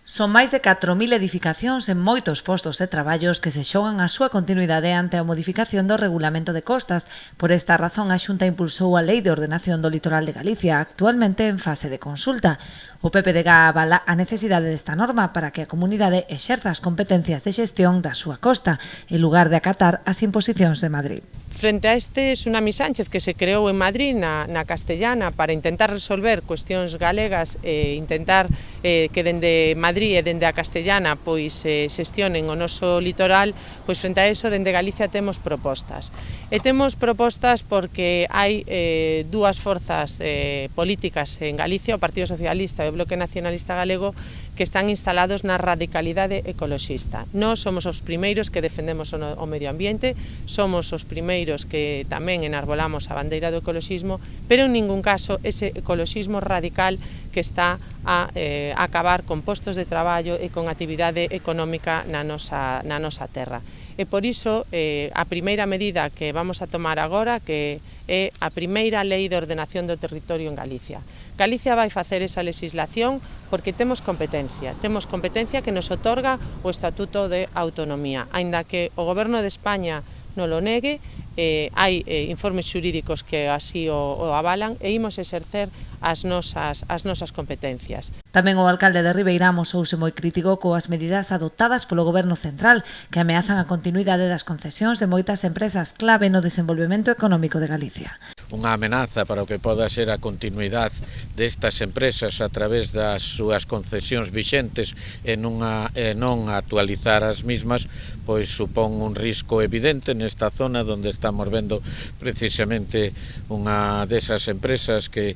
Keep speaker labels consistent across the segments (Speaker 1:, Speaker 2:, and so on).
Speaker 1: Son máis de 4.000 edificacións en moitos postos de traballos que se xogan a súa continuidade ante a modificación do regulamento de costas. Por esta razón, a Xunta impulsou a Lei de Ordenación do Litoral de Galicia, actualmente en fase de consulta. O PPDG avala a necesidade desta norma para que a comunidade exerza as competencias de xestión da súa costa, en lugar de acatar as imposicións de Madrid.
Speaker 2: Frente a este Tsunami Sánchez que se creou en Madrid, na Castellana, para intentar resolver cuestións galegas e intentar que dende Madrid e dende a Castellana pois xestionen o noso litoral, pois frente a eso dende Galicia temos propostas. E temos propostas porque hai dúas forzas políticas en Galicia, o Partido Socialista e o Bloque Nacionalista Galego, que están instalados na radicalidade ecoloxista. Nós somos os primeiros que defendemos o medio ambiente, somos os primeiros que tamén enarbolamos a bandeira do ecoloxismo, pero en ningún caso ese ecoloxismo radical que está a acabar con postos de traballo e con actividade económica na nosa terra. E por iso, a primeira medida que vamos a tomar agora, que é a primeira lei de ordenación do territorio en Galicia. Galicia vai facer esa legislación porque temos competencia que nos otorga o Estatuto de Autonomía. Aínda que o Goberno de España non o negue, hai informes xurídicos que así o avalan e imos exercer as nosas competencias.
Speaker 1: Tamén o alcalde de Ribeirán mosouse moi crítico coas medidas adoptadas polo Goberno central que ameazan a continuidade das concesións de moitas empresas clave no desenvolvemento económico de Galicia.
Speaker 3: Unha amenaza para o que poda ser a continuidade destas empresas a través das súas concesións vixentes e non actualizar as mismas, pois supón un risco evidente nesta zona onde estamos vendo precisamente unha desas empresas que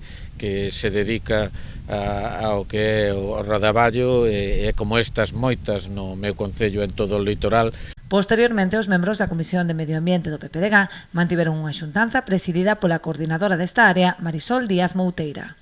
Speaker 3: se dedica ao que é o rodaballo e como estas moitas no meu concello en todo o litoral.
Speaker 1: Posteriormente, os membros da Comisión de Medio Ambiente do PPDG mantiveron unha xuntanza presidida pola coordinadora desta área, Marisol Díaz Mouteira.